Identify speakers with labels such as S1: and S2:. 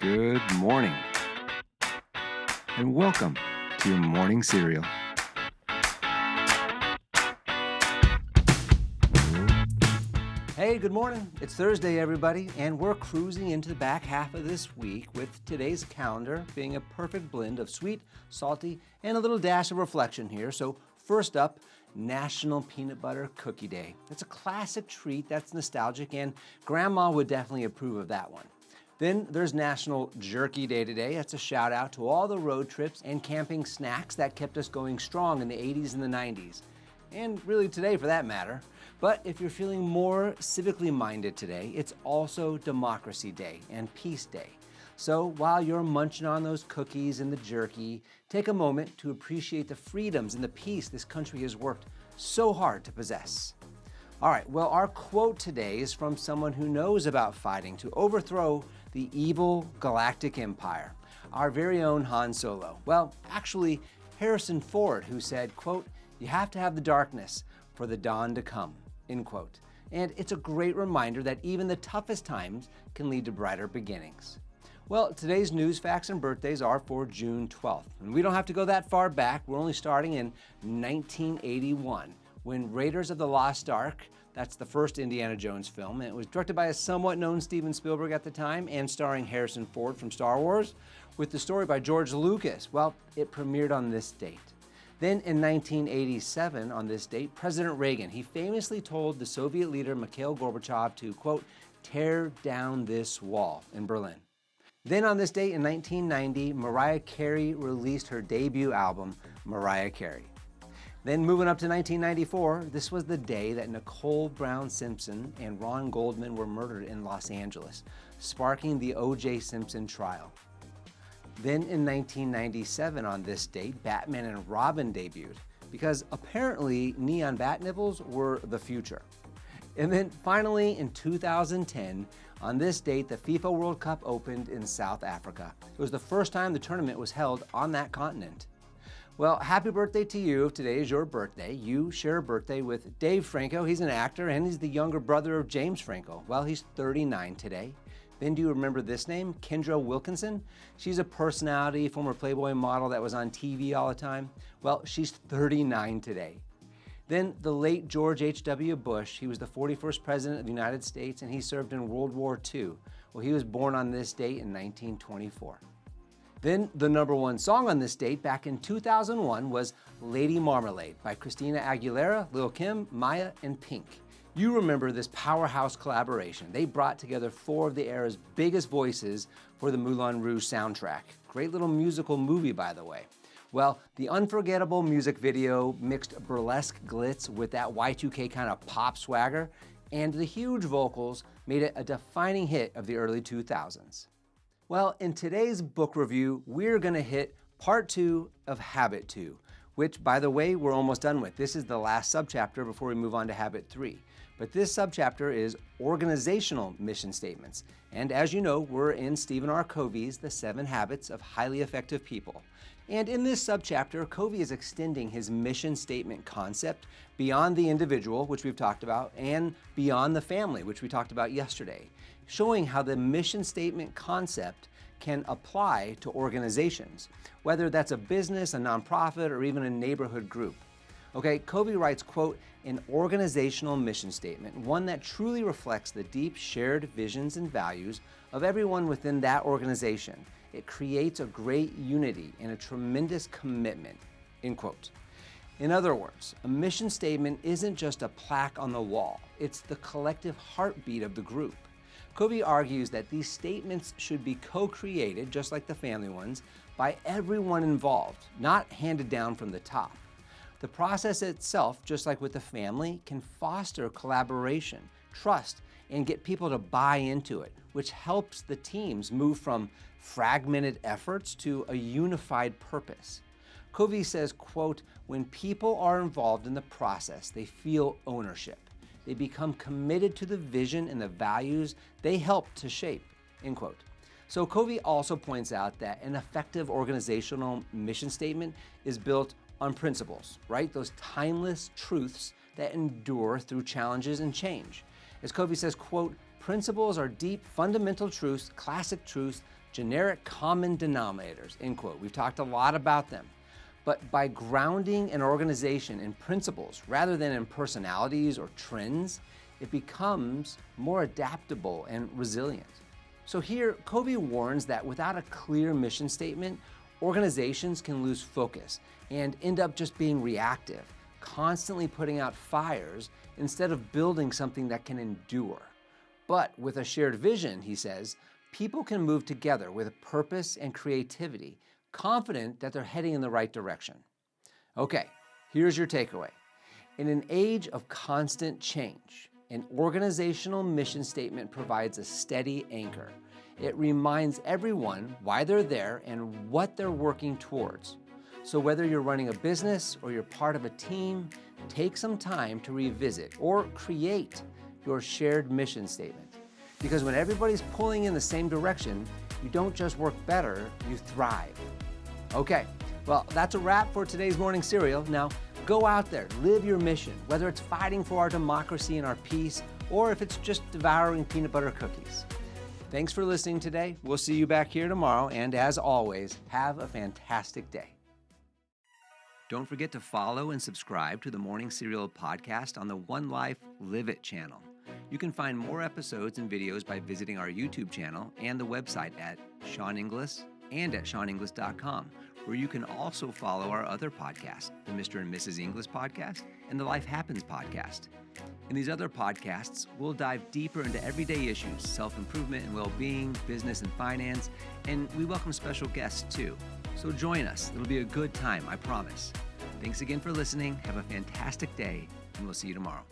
S1: Good morning, and welcome to your morning cereal.
S2: Hey, good morning. It's Thursday, everybody, and we're cruising into the back half of this week with today's calendar being a perfect blend of sweet, salty, and a little dash of reflection here. So, first up, National Peanut Butter Cookie Day. It's a classic treat that's nostalgic, and Grandma would definitely approve of that one. Then there's National Jerky Day today. That's a shout out to all the road trips and camping snacks that kept us going strong in the 80s and the 90s. And really today for that matter. But if you're feeling more civically minded today, it's also Democracy Day and Peace Day. So while you're munching on those cookies and the jerky, take a moment to appreciate the freedoms and the peace this country has worked so hard to possess. All right, well, our quote today is from someone who knows about fighting to overthrow the evil galactic empire, our very own Han Solo. Well, actually, Harrison Ford, who said, quote, "You have to have the darkness for the dawn to come," end quote. And it's a great reminder that even the toughest times can lead to brighter beginnings. Well, today's news, facts, and birthdays are for June 12th. And we don't have to go that far back. We're only starting in 1981, when Raiders of the Lost Ark, that's the first Indiana Jones film, and it was directed by a somewhat known Steven Spielberg at the time and starring Harrison Ford from Star Wars, with the story by George Lucas. Well, it premiered on this date. Then in 1987, on this date, President Reagan, he famously told the Soviet leader Mikhail Gorbachev to, quote, "tear down this wall" in Berlin. Then on this date in 1990, Mariah Carey released her debut album, Mariah Carey. Then moving up to 1994, this was the day that Nicole Brown Simpson and Ron Goldman were murdered in Los Angeles, sparking the O.J. Simpson trial. Then in 1997 on this date, Batman and Robin debuted, because apparently neon bat nipples were the future. And then finally in 2010, on this date, the FIFA World Cup opened in South Africa. It was the first time the tournament was held on that continent. Well, happy birthday to you if today is your birthday. You share a birthday with Dave Franco. He's an actor and he's the younger brother of James Franco. Well, he's 39 today. Then do you remember this name, Kendra Wilkinson? She's a personality, former Playboy model that was on TV all the time. Well, she's 39 today. Then the late George H.W. Bush, he was the 41st president of the United States and he served in World War II. Well, he was born on this date in 1924. Then the number one song on this date back in 2001 was Lady Marmalade by Christina Aguilera, Lil' Kim, Maya, and Pink. You remember this powerhouse collaboration. They brought together four of the era's biggest voices for the Moulin Rouge soundtrack. Great little musical movie, by the way. Well, the unforgettable music video mixed burlesque glitz with that Y2K kind of pop swagger, and the huge vocals made it a defining hit of the early 2000s. Well, in today's book review, we're gonna hit part 2 of Habit 2, which, by the way, we're almost done with. This is the last subchapter before we move on to Habit 3. But this subchapter is organizational mission statements. And as you know, we're in Stephen R. Covey's The 7 Habits of Highly Effective People. And in this subchapter, Covey is extending his mission statement concept beyond the individual, which we've talked about, and beyond the family, which we talked about yesterday, showing how the mission statement concept can apply to organizations, whether that's a business, a nonprofit, or even a neighborhood group. Okay, Covey writes, quote, "An organizational mission statement, one that truly reflects the deep shared visions and values of everyone within that organization. It creates a great unity and a tremendous commitment," end quote. In other words, a mission statement isn't just a plaque on the wall, it's the collective heartbeat of the group. Covey argues that these statements should be co-created, just like the family ones, by everyone involved, not handed down from the top. The process itself, just like with the family, can foster collaboration, trust, and get people to buy into it, which helps the teams move from fragmented efforts to a unified purpose. Covey says, quote, "When people are involved in the process, they feel ownership. They become committed to the vision and the values they help to shape," end quote. So Covey also points out that an effective organizational mission statement is built on principles, right? Those timeless truths that endure through challenges and change. As Covey says, quote, "Principles are deep, fundamental truths, classic truths generic common denominators, end quote. We've talked a lot about them. But by grounding an organization in principles rather than in personalities or trends, it becomes more adaptable and resilient. So here, Covey warns that without a clear mission statement, organizations can lose focus and end up just being reactive, constantly putting out fires instead of building something that can endure. But with a shared vision, he says, people can move together with purpose and creativity, confident that they're heading in the right direction. Okay, here's your takeaway. In an age of constant change, an organizational mission statement provides a steady anchor. It reminds everyone why they're there and what they're working towards. So whether you're running a business or you're part of a team, take some time to revisit or create your shared mission statement. Because when everybody's pulling in the same direction, you don't just work better, you thrive. Okay, well, that's a wrap for today's morning cereal. Now, go out there, live your mission, whether it's fighting for our democracy and our peace, or if it's just devouring peanut butter cookies. Thanks for listening today. We'll see you back here tomorrow, and as always, have a fantastic day. Don't forget to follow and subscribe to the Morning Cereal podcast on the One Life Live It channel. You can find more episodes and videos by visiting our YouTube channel and the website at Sean Inglis and at SeanInglis.com, where you can also follow our other podcasts, the Mr. and Mrs. Inglis podcast and the Life Happens podcast. In these other podcasts, we'll dive deeper into everyday issues, self-improvement and well-being, business and finance, and we welcome special guests too. So join us. It'll be a good time, I promise. Thanks again for listening. Have a fantastic day, and we'll see you tomorrow.